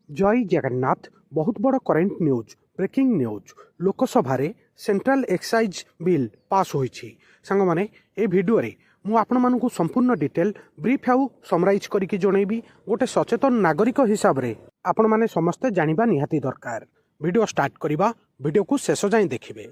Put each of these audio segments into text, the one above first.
जय जगन्नाथ। बहुत बड़ current news breaking news Lok Sabha central excise bill pass होईछि। सांग माने ए वीडियो रे मु आपण मानकु संपूर्ण डिटेल ब्रीफ आउ समराइज करिकि जणैबी। गोटे सचेतन नागरिक हिसाब रे आपण माने समस्ते जानिबा निहाती दरकार। वीडियो स्टार्ट करिबा, वीडियो को शेष जाए देखिबे।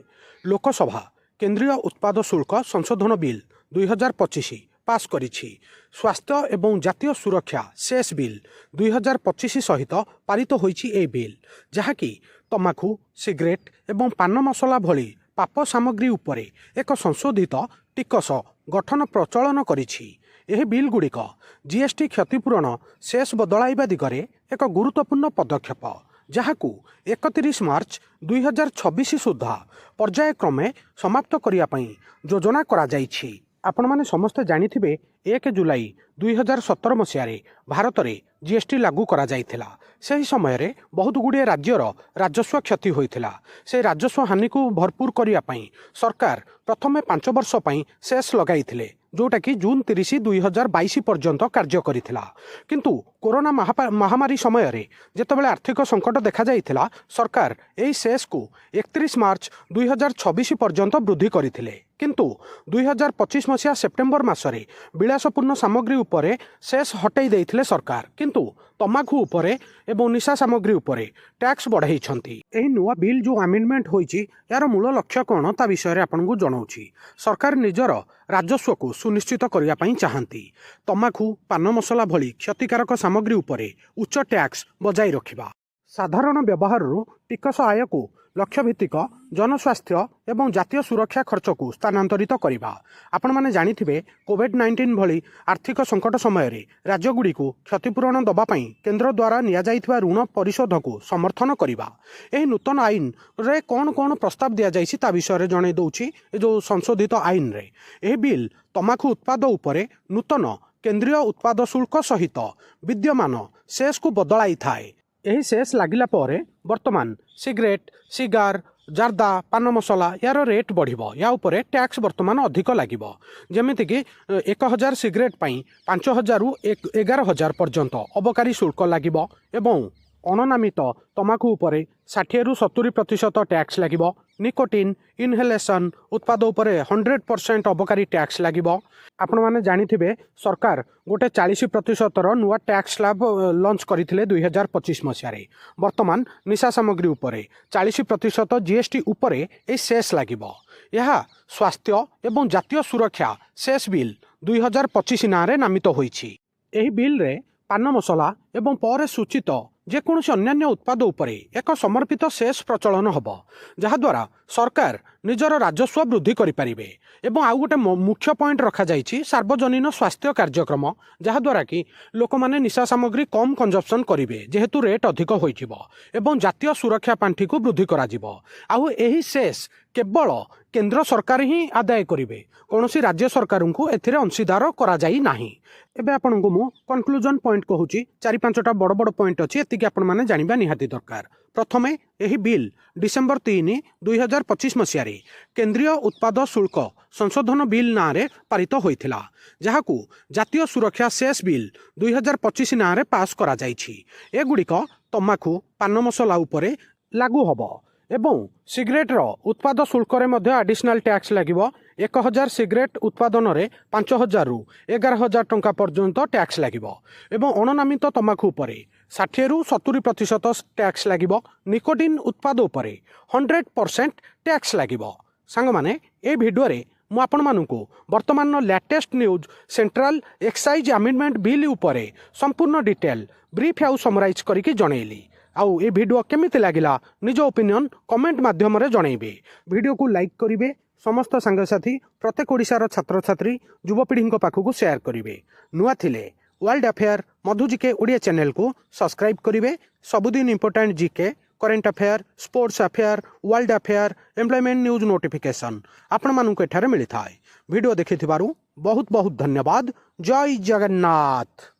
लोकसभा केंद्रीय उत्पाद शुल्क संशोधन बिल 2025 पास करिछि। स्वास्थ्य एवं जातीय सुरक्षा सेस बिल 2025 सहित पारित होईछि ए बिल, जहाँकि तमाखु, सिगरेट एवं पान मसला भली पाप सामग्री उपरे एक संशोधित टिकस गठन प्रचलन करिछि। एह बिल गुड़िक जीएसटी क्षतिपूरण सेस बदलाइबा दिगरे एक गुरुत्वपूर्ण पदक्षेप, जहाकू 31 मार्च 2026 सुधा पर्यायक्रमे समाप्त करिया पई योजना करा जाइछि। आपण माने समस्ते जानिथिबे 1 जुलाई 2017 मसीह भारत में जीएसटी लागू करा जाइथिला। सही समय रे बहुत गुड़िए राज्यर राजस्व क्षति होइथिला। से राजस्व हानि को भरपूर करिया पई सरकार प्रथमे 5 वर्ष पई सेस लगाइथिले, जोटा कि जून 30 2022 पर्यंत कार्य करिथिला। किंतु कोरोना महामारी समय रे जेतेबेले आर्थिक संकट देखा जाइथिला, सरकार एही सेस को 31 मार्च 2026 पर्यंत वृद्धि करिथिले। किंतु 2025 मसीहा सेप्टेम्बर मासरे विलासपूर्ण सामग्री उपरे सेस हटाई देइथिले सरकार, किंतु तमाखु उपरे एवं निशा सामग्री उपरे टैक्स बढ़ाइछंती। एही नुआ बिल जो अमेंडमेंट होईछि, यार मूल लक्ष्य कोन ता विषय रे आपनकु जणाउछि। सरकार निजर राजस्व को सुनिश्चित करिया पई चाहंती। तमाखु, पान मसला भली क्षतिकारक सामग्री उपरे उच्च टैक्स बजाई रखिबा, साधारण व्यवहार टिकस आय को लक्ष्य भित्तिक जनस्वास्थ्य एवं जातीय सुरक्षा खर्च को स्थानांतरित करवा। आपण माने जानिथिबे कोविड-19 भली आर्थिक संकट समय रे राज्यगुड़ी को क्षतिपूरण दबा पई केंद्र द्वारा निया जाइथिबा ऋण परिशोध को समर्थन करवा। एही नूतन आईन रे कोन कोन प्रस्ताव दिया जाइछि ता विषय रे जणे दउछि। जो संशोधित आईन रे एही बिल तमाखु उत्पाद उपरे नूतन केंद्रीय उत्पाद शुल्क सहित विद्यमान सेस को बदलाई थाए। एही सेस लागिला परे वर्तमान सिगरेट, सिगार, जार्दा, पान मसला यार रेट बढ़िबो। या उपरे टैक्स वर्तमान अधिक लागिबो। जेमिति कि 1000 सिगरेट पई 5000 रु 11000 पर्यंत अबकारी शुल्क लागिबो एवं अननामित तमाखु उपरे 60 रु 70% टैक्स लागिबो। निकोटिन, इनहेलेशन उत्पाद उपरे 100% अबकारी टैक्स लागिबो। आपण माने जानिथिबे सरकार गोटे 40% नुआ टैक्स स्लैब लॉन्च करथिले 2025 मसीह रे। वर्तमान निशा सामग्री उपरे 40% जीएसटी उपरे ए सेस लागिबो। यह स्वास्थ्य एवं जातीय सुरक्षा सेस बिल 2025 नारे नामित होईछि। एही बिल रे पान मसला एवं पर सूचित जेकोसी अन्यान्य उत्पाद उपरे एक समर्पित सेस प्रचलन हब, जहाद्वारा सरकार निजर राजस्व वृद्धि करिपारिबे। एवं आउ गोटे मुख्य पॉइंट रखा जाइछि सार्वजनीन स्वास्थ्य कार्यक्रम, जहाद्वारा कि लोक माने निशा सामग्री कम कंजप्शन करिवे जेहेतु रेट अधिक होइजिबो एवं जातीय सुरक्षा पांठी को वृद्धि कराजिबो। आउ एही सेस केवल केंद्र सरकार ही आदाय करिवे, कौनसी राज्य सरकार को एथिरे अंशीदार करा जाई नाही। एबे आपनको मु कंक्लूजन पॉइंट कहूची। 4-5टा बड़ बड़ पॉइंट अछि, एतिके आपण माने जानिबा निहाती दरकार। प्रथमे एही बिल डिसेंबर 3 2025 मसीह रे केंद्रीय उत्पाद शुल्क संशोधन बिल नारे पारित होइथिला, जहाकू जातीय सुरक्षा सेस बिल 2025 नारे पास करा जाइछि। एगुड़िक तमाखु, पान मसला उपरे लागू हबो एवं सिगरेट रो उत्पाद शुल्क रे मध्य एडिशनल टैक्स लागिबो। 1000 सिगरेट उत्पादन रे 5000 रु 11000 टंका पर्यंत टैक्स लागिबो एवं अननामित तमाखु उपरे 60 रु 70% टैक्स लागिबो। निकोटिन उत्पाद उपरे 100% टैक्स लागिबो। सांग माने ए वीडियो रे मु आपण मानकु वर्तमान latest news central excise amendment bill उपरे संपूर्ण डिटेल ब्रीफ आउ समराइज करिकि जणैली। आउ ए वीडियो केमिति लागिला निज ओपिनियन कमेंट माध्यम रे जणैबे। वीडियो को लाइक करिवे, समस्त सांगसाथी प्रत्येक ओडिशार छात्र छात्री युवपीढ़ी पाखक शेयर करिवे। नुआ थिले वर्ल्ड अफेयर मधु जीके ओडिया चैनल को सब्सक्राइब करिवे। सबुदिन important GK, current affair, sports affair, world affair, employment news notification आपण मानक एठारे मिली थाए। वीडियो देखिथिबारु बहुत बहुत धन्यवाद। जय जगन्नाथ।